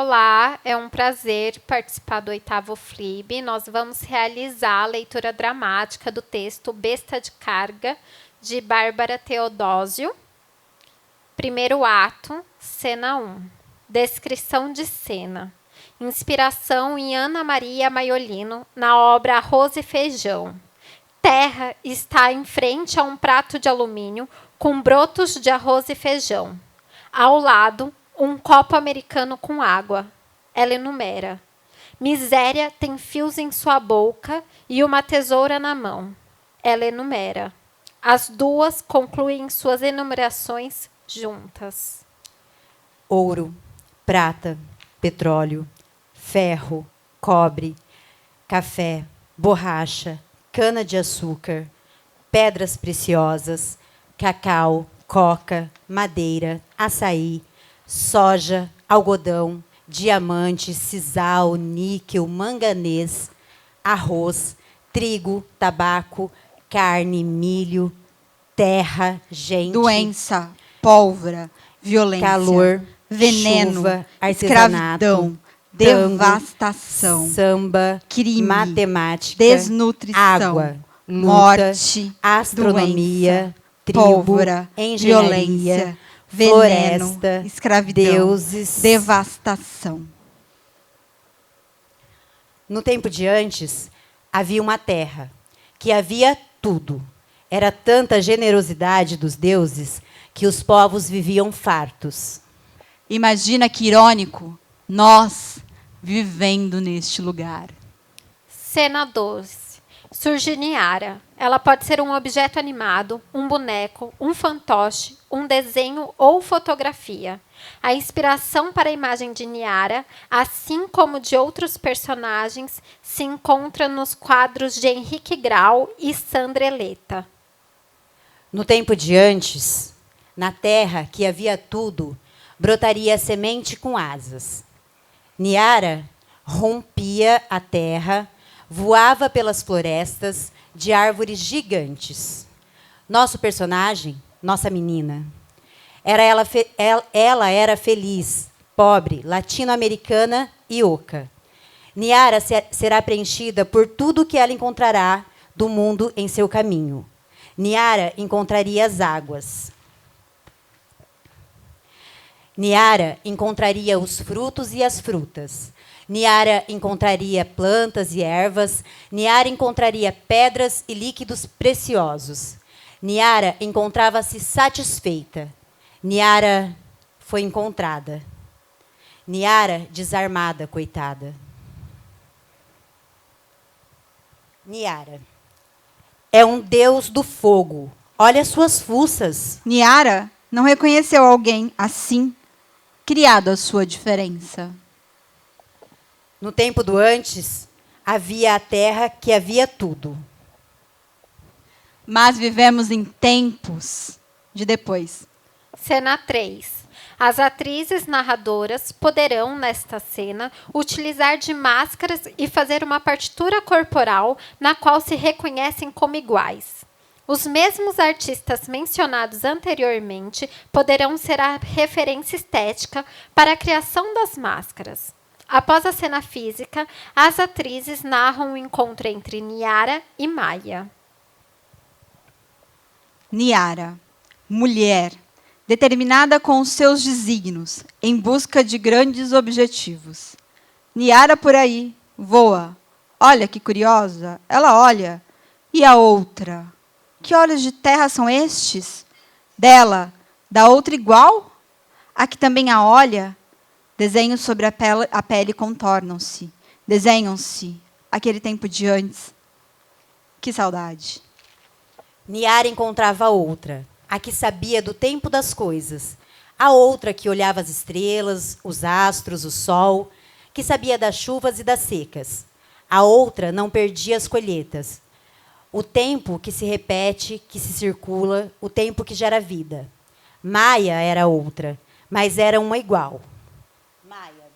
Olá, é um prazer participar do 8º FLIB. Nós vamos realizar a leitura dramática do texto Besta de Carga, de Bárbara Teodósio. Primeiro ato, cena 1. Descrição de cena. Inspiração em Ana Maria Maiolino, na obra Arroz e Feijão. Terra está em frente a um prato de alumínio com brotos de arroz e feijão. Ao lado, um copo americano com água. Ela enumera. Miséria tem fios em sua boca e uma tesoura na mão. Ela enumera. As duas concluem suas enumerações juntas. Ouro, prata, petróleo, ferro, cobre, café, borracha, cana-de-açúcar, pedras preciosas, cacau, coca, madeira, açaí, soja, algodão, diamante, sisal, níquel, manganês, arroz, trigo, tabaco, carne, milho, terra, gente, doença, pólvora, violência, calor, veneno, chuva, escravidão, devastação, samba, crime, matemática, desnutrição, água, luta, morte, astronomia, doença, tribo, pólvora, engenharia, violência, floresta, veneno, escravidão, deuses. devastação. No tempo de antes, havia uma terra que havia tudo. Era tanta generosidade dos deuses que os povos viviam fartos. Imagina que irônico, nós vivendo neste lugar. Cena 12. Surge Niara. Ela pode ser um objeto animado, um boneco, um fantoche, um desenho ou fotografia. A inspiração para a imagem de Niara, assim como de outros personagens, se encontra nos quadros de Henrique Grau e Sandra Eleta. No tempo de antes, na terra que havia tudo, brotaria a semente com asas. Niara rompia a terra, voava pelas florestas de árvores gigantes. Nosso personagem, nossa menina, ela era feliz, pobre, latino-americana e oca. Niara será preenchida por tudo que ela encontrará do mundo em seu caminho. Niara encontraria as águas. Niara encontraria os frutos e as frutas. Niara encontraria plantas e ervas. Niara encontraria pedras e líquidos preciosos. Niara encontrava-se satisfeita. Niara foi encontrada. Niara desarmada, coitada. Niara é um deus do fogo. Olha suas fuças. Niara não reconheceu alguém assim, criado à sua diferença. No tempo do antes, havia a terra que havia tudo. Mas vivemos em tempos de depois. Cena 3. As atrizes narradoras poderão, nesta cena, utilizar de máscaras e fazer uma partitura corporal na qual se reconhecem como iguais. Os mesmos artistas mencionados anteriormente poderão ser a referência estética para a criação das máscaras. Após a cena física, as atrizes narram o encontro entre Niara e Maia. Niara, mulher, determinada com os seus desígnios, em busca de grandes objetivos. Niara por aí, voa. Olha que curiosa, ela olha. E a outra? Que olhos de terra são estes? Dela, da outra igual? A que também a olha? Desenhos sobre a pele contornam-se. Desenham-se aquele tempo de antes. Que saudade. Niara encontrava outra, a que sabia do tempo das coisas. A outra que olhava as estrelas, os astros, o sol, que sabia das chuvas e das secas. A outra não perdia as colheitas. O tempo que se repete, que se circula, o tempo que gera vida. Maia era outra, mas era uma igual. Maia.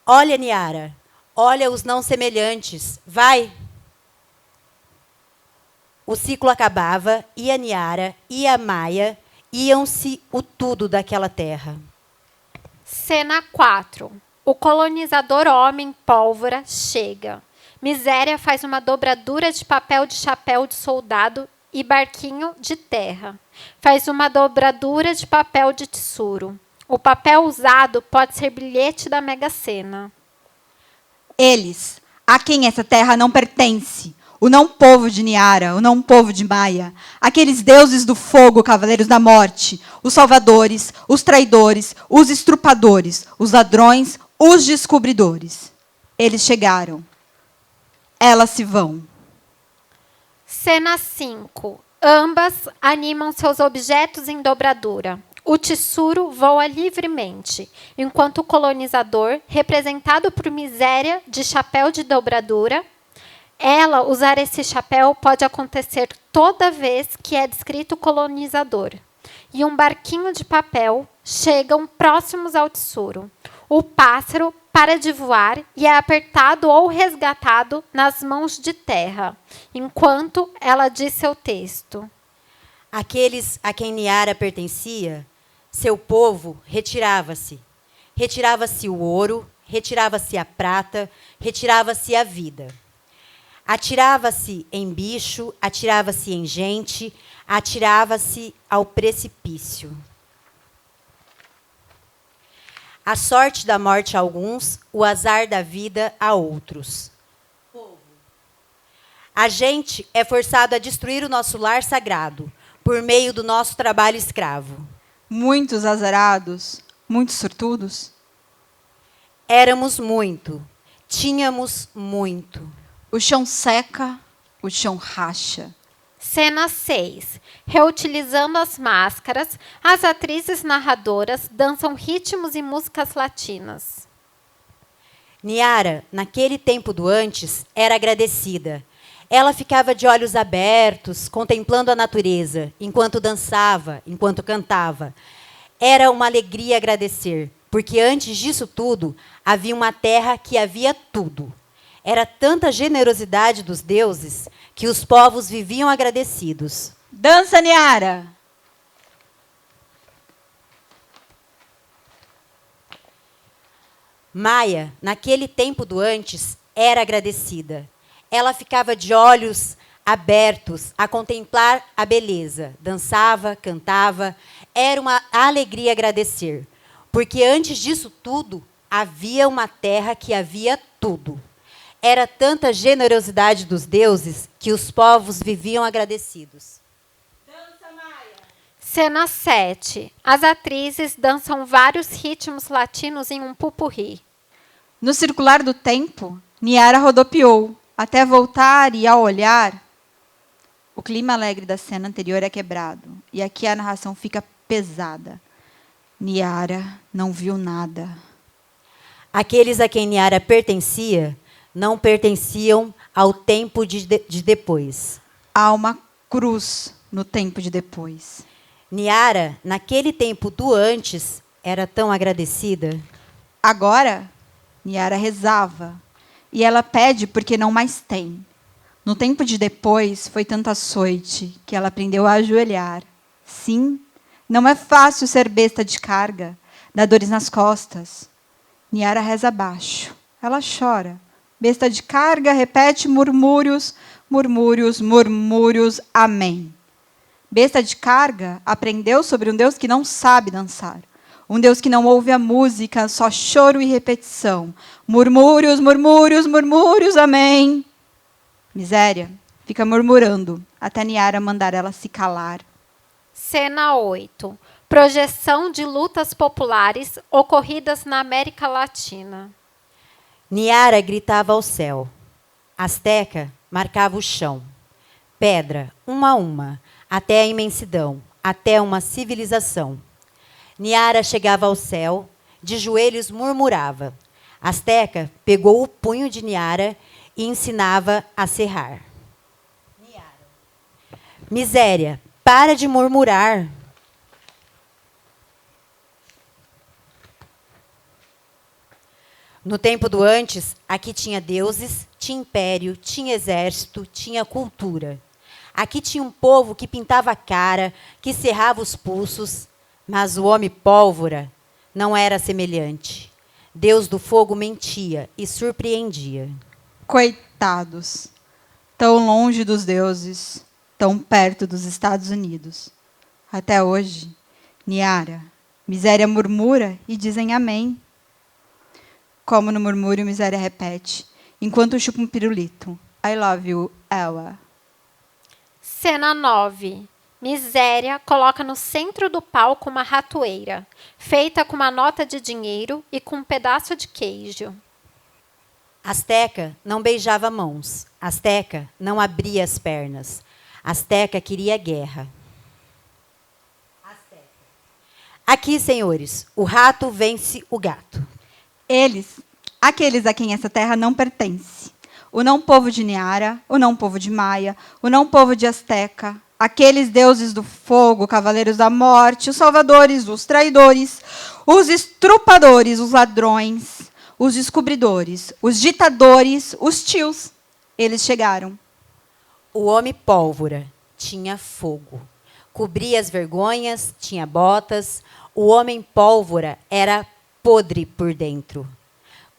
Olha, Niara, olha os não semelhantes. Vai! O ciclo acabava, e a Niara e a Maia iam-se o tudo daquela terra. Cena 4. O colonizador homem pólvora chega. Miséria faz uma dobradura de papel de chapéu de soldado e barquinho de terra. Faz uma dobradura de papel de tesouro. O papel usado pode ser bilhete da Mega Sena. Eles, a quem essa terra não pertence, o não povo de Niara, o não povo de Maia, aqueles deuses do fogo, cavaleiros da morte, os salvadores, os traidores, os estrupadores, os ladrões, os descobridores. Eles chegaram. Elas se vão. Cena 5. Ambas animam seus objetos em dobradura. O tesouro voa livremente, enquanto o colonizador, representado por Miséria de chapéu de dobradura, ela usar esse chapéu pode acontecer toda vez que é descrito colonizador. E um barquinho de papel chegam próximos ao tesouro. O pássaro para de voar e é apertado ou resgatado nas mãos de terra, enquanto ela diz seu texto. Aqueles a quem Niara pertencia, seu povo retirava-se. Retirava-se o ouro, retirava-se a prata, retirava-se a vida. Atirava-se em bicho, atirava-se em gente, atirava-se ao precipício. A sorte da morte a alguns, o azar da vida a outros. A gente é forçado a destruir o nosso lar sagrado, por meio do nosso trabalho escravo. Muitos azarados, muitos sortudos. Éramos muito, tínhamos muito. O chão seca, o chão racha. Cena 6. Reutilizando as máscaras, as atrizes narradoras dançam ritmos e músicas latinas. Niara, naquele tempo do antes, era agradecida. Ela ficava de olhos abertos, contemplando a natureza, enquanto dançava, enquanto cantava. Era uma alegria agradecer, porque antes disso tudo, havia uma terra que havia tudo. Era tanta generosidade dos deuses que os povos viviam agradecidos. Dança, Niara! Maia, naquele tempo do antes, era agradecida. Ela ficava de olhos abertos a contemplar a beleza. Dançava, cantava. Era uma alegria agradecer. Porque antes disso tudo, havia uma terra que havia tudo. Era tanta generosidade dos deuses que os povos viviam agradecidos. Dança, Maia! Cena 7. As atrizes dançam vários ritmos latinos em um pupurri. No circular do tempo, Niara rodopiou, até voltar e, ao olhar, o clima alegre da cena anterior é quebrado. E aqui a narração fica pesada. Niara não viu nada. Aqueles a quem Niara pertencia não pertenciam ao tempo de depois. Há uma cruz no tempo de depois. Niara, naquele tempo do antes, era tão agradecida. Agora, Niara rezava. E ela pede porque não mais tem. No tempo de depois, foi tanto açoite que ela aprendeu a ajoelhar. Sim, não é fácil ser besta de carga, dá dores nas costas. Niara reza baixo. Ela chora. Besta de carga, repete murmúrios, murmúrios, murmúrios, amém. Besta de carga aprendeu sobre um Deus que não sabe dançar. Um Deus que não ouve a música, só choro e repetição. Murmúrios, murmúrios, murmúrios, amém. Miséria fica murmurando, até Niara mandar ela se calar. Cena 8. Projeção de lutas populares ocorridas na América Latina. Niara gritava ao céu. Azteca marcava o chão. Pedra, uma a uma, até a imensidão, até uma civilização. Niara chegava ao céu, de joelhos murmurava. Azteca pegou o punho de Niara e ensinava a serrar. Miséria, para de murmurar. No tempo do antes, aqui tinha deuses, tinha império, tinha exército, tinha cultura. Aqui tinha um povo que pintava a cara, que cerrava os pulsos, mas o homem pólvora não era semelhante. Deus do fogo mentia e surpreendia. Coitados. Tão longe dos deuses, tão perto dos Estados Unidos. Até hoje, Niara, miséria murmura e dizem amém. Como no murmúrio, miséria repete, enquanto chupa um pirulito. I love you, Ella. Cena 9. Miséria coloca no centro do palco uma ratoeira, feita com uma nota de dinheiro e com um pedaço de queijo. Asteca não beijava mãos. Asteca não abria as pernas. Asteca queria guerra. Aqui, senhores, o rato vence o gato. Eles, aqueles a quem essa terra não pertence. O não povo de Niara, o não povo de Maia, o não povo de Asteca, aqueles deuses do fogo, cavaleiros da morte, os salvadores, os traidores, os estrupadores, os ladrões, os descobridores, os ditadores, os tios. Eles chegaram. O homem pólvora tinha fogo. Cobria as vergonhas, tinha botas. O homem pólvora era podre por dentro.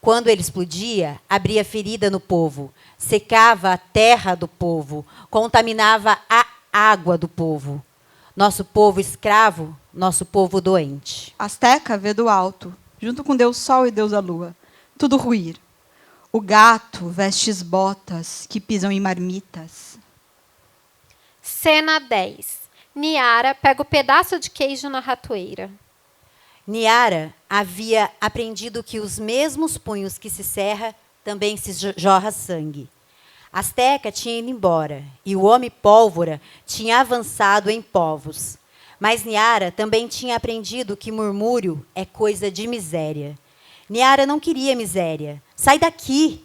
Quando ele explodia, abria ferida no povo, secava a terra do povo, contaminava a água do povo. Nosso povo escravo, nosso povo doente. Asteca vê do alto, junto com Deus Sol e Deus a Lua, tudo ruir. O gato veste as botas que pisam em marmitas. Cena 10. Niara pega o pedaço de queijo na ratoeira. Niara havia aprendido que os mesmos punhos que se cerra também se jorra sangue. Asteca tinha ido embora e o homem pólvora tinha avançado em povos. Mas Niara também tinha aprendido que murmúrio é coisa de miséria. Niara não queria miséria. Sai daqui!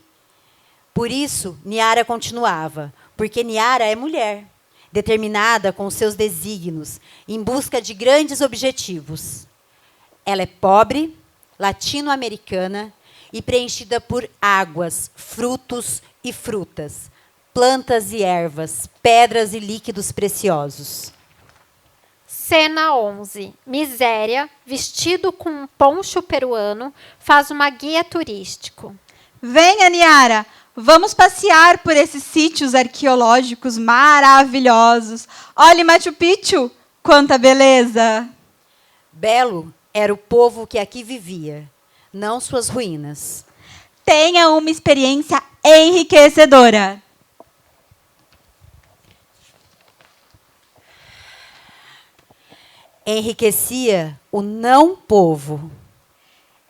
Por isso, Niara continuava, porque Niara é mulher, determinada com seus desígnios, em busca de grandes objetivos. Ela é pobre, latino-americana e preenchida por águas, frutos e frutas, plantas e ervas, pedras e líquidos preciosos. Cena 11. Miséria, vestido com um poncho peruano, faz uma guia turístico. Venha, Niara, vamos passear por esses sítios arqueológicos maravilhosos. Olhe Machu Picchu, quanta beleza! Belo era o povo que aqui vivia, não suas ruínas. Tenha uma experiência enriquecedora. Enriquecia o não povo.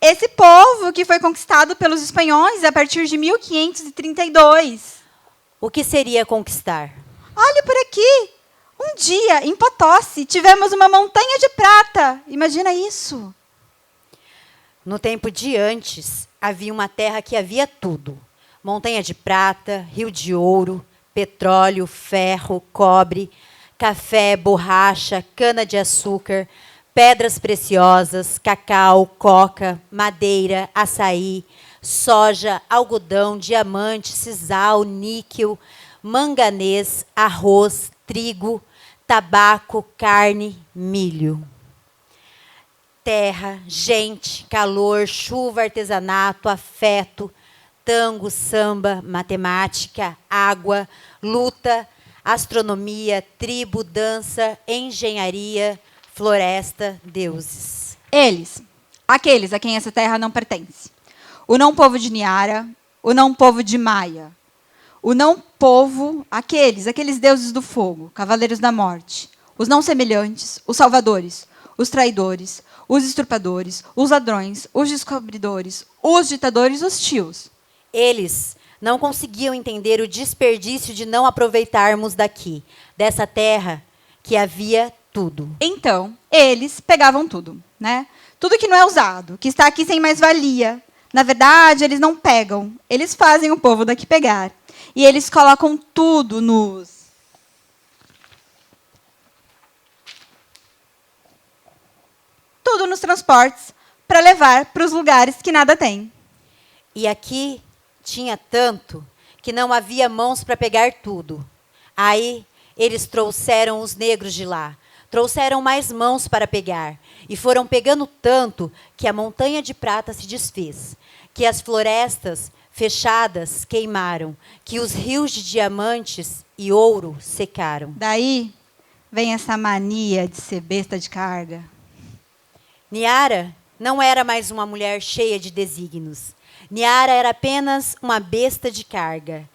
Esse povo que foi conquistado pelos espanhóis a partir de 1532. O que seria conquistar? Olhe por aqui. Um dia, em Potosí, tivemos uma montanha de prata. Imagina isso. No tempo de antes, havia uma terra que havia tudo. Montanha de prata, rio de ouro, petróleo, ferro, cobre, café, borracha, cana-de-açúcar, pedras preciosas, cacau, coca, madeira, açaí, soja, algodão, diamante, sisal, níquel, manganês, arroz, trigo, tabaco, carne, milho. Terra, gente, calor, chuva, artesanato, afeto, tango, samba, matemática, água, luta, astronomia, tribo, dança, engenharia, floresta, deuses. Eles, aqueles a quem essa terra não pertence. O não povo de Niara, o não povo de Maia. O não povo, aqueles deuses do fogo, cavaleiros da morte. Os não semelhantes, os salvadores, os traidores, os estrupadores, os ladrões, os descobridores, os ditadores, os tios. Eles não conseguiam entender o desperdício de não aproveitarmos daqui, dessa terra que havia tudo. Então, eles pegavam tudo, né? Tudo que não é usado, que está aqui sem mais-valia. Na verdade, eles não pegam, eles fazem o povo daqui pegar. E eles colocam tudo nos transportes para levar para os lugares que nada tem. E aqui tinha tanto que não havia mãos para pegar tudo. Aí eles trouxeram os negros de lá. Trouxeram mais mãos para pegar, e foram pegando tanto que a montanha de prata se desfez, que as florestas fechadas queimaram, que os rios de diamantes e ouro secaram. Daí vem essa mania de ser besta de carga. Niara não era mais uma mulher cheia de desígnios. Niara era apenas uma besta de carga.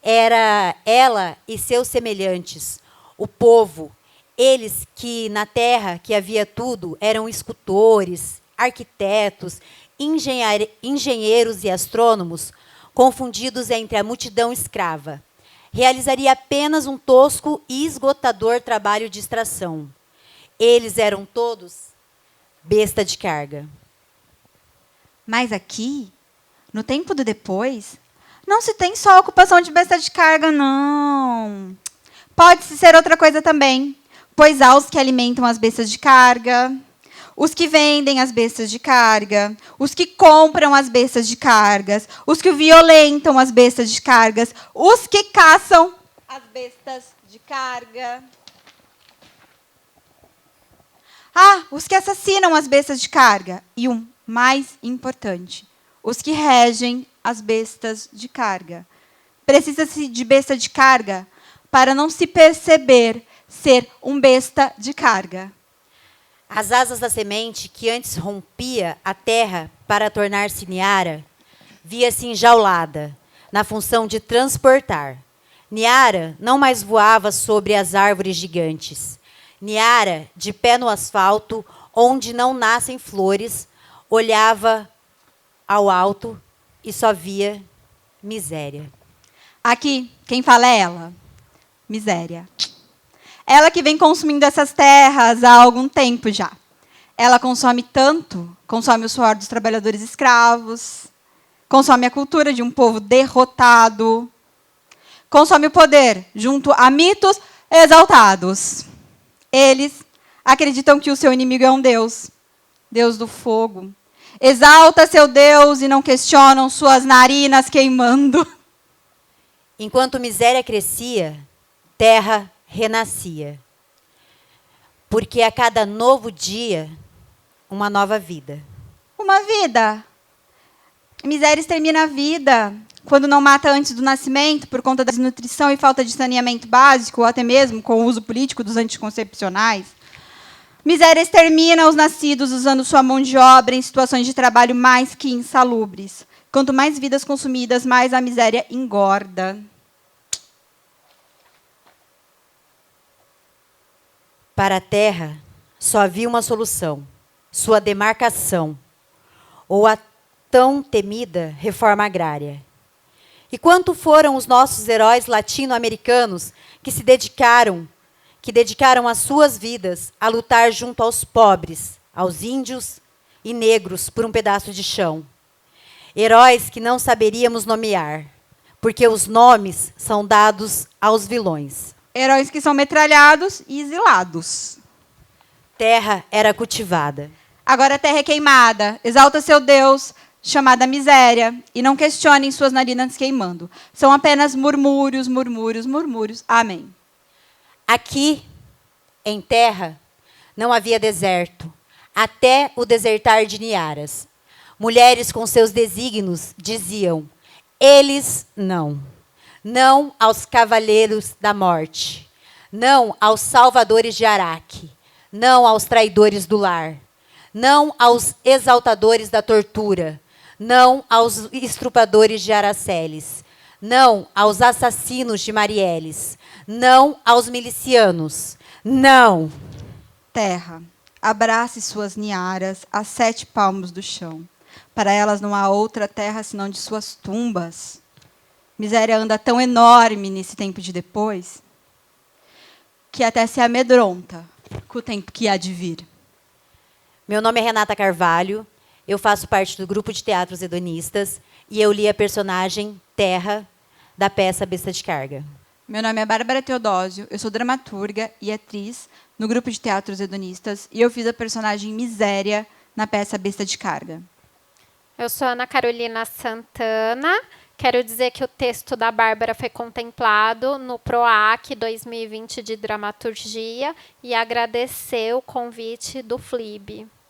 Era ela e seus semelhantes, o povo, eles que na terra que havia tudo eram escultores, arquitetos, engenheiros e astrônomos, confundidos entre a multidão escrava. Realizaria apenas um tosco e esgotador trabalho de extração. Eles eram todos besta de carga. Mas aqui, no tempo do depois, não se tem só a ocupação de besta de carga, não. Pode-se ser outra coisa também, pois há os que alimentam as bestas de carga, os que vendem as bestas de carga, os que compram as bestas de cargas, os que violentam as bestas de cargas, os que caçam as bestas de carga. Ah, os que assassinam as bestas de carga. E um mais importante, os que regem as bestas de carga. Precisa-se de besta de carga para não se perceber ser um besta de carga. As asas da semente, que antes rompia a terra para tornar-se Niara, via-se enjaulada, na função de transportar. Niara não mais voava sobre as árvores gigantes. Niara, de pé no asfalto, onde não nascem flores, olhava ao alto e só via miséria. Aqui, quem fala é ela. Miséria. Ela que vem consumindo essas terras há algum tempo já. Ela consome tanto, consome o suor dos trabalhadores escravos, consome a cultura de um povo derrotado, consome o poder junto a mitos exaltados. Eles acreditam que o seu inimigo é um Deus, Deus do fogo. Exalta seu Deus e não questionam suas narinas queimando. Enquanto miséria crescia, terra renascia. Porque a cada novo dia, uma nova vida. Uma vida. Miséria extermina a vida quando não mata antes do nascimento por conta da desnutrição e falta de saneamento básico, ou até mesmo com o uso político dos anticoncepcionais. Miséria extermina os nascidos usando sua mão de obra em situações de trabalho mais que insalubres. Quanto mais vidas consumidas, mais a miséria engorda. Para a terra, só havia uma solução: sua demarcação, ou a tão temida reforma agrária. E quanto foram os nossos heróis latino-americanos que dedicaram as suas vidas a lutar junto aos pobres, aos índios e negros por um pedaço de chão. Heróis que não saberíamos nomear, porque os nomes são dados aos vilões. Heróis que são metralhados e exilados. Terra era cultivada. Agora a terra é queimada. Exalta seu Deus, chamada miséria, e não questionem suas narinas queimando. São apenas murmúrios, murmúrios, murmúrios. Amém. Aqui, em terra, não havia deserto, até o desertar de Niaras. Mulheres com seus desígnios diziam: eles não. Não aos cavaleiros da morte. Não aos salvadores de Araque. Não aos traidores do lar. Não aos exaltadores da tortura. Não aos estrupadores de Araceles. Não aos assassinos de Marielles. Não aos milicianos. Não. Terra, abrace suas niaras a 7 palmos do chão. Para elas não há outra terra senão de suas tumbas. Miséria anda tão enorme nesse tempo de depois que até se amedronta com o tempo que há de vir. Meu nome é Renata Carvalho, eu faço parte do grupo de teatros hedonistas e eu li a personagem Terra da peça Besta de Carga. Meu nome é Bárbara Teodósio, eu sou dramaturga e atriz no grupo de teatros hedonistas e eu fiz a personagem Miséria na peça Besta de Carga. Eu sou Ana Carolina Santana, Quero dizer que o texto da Bárbara foi contemplado no PROAC 2020 de Dramaturgia e agradecer o convite do FLIB.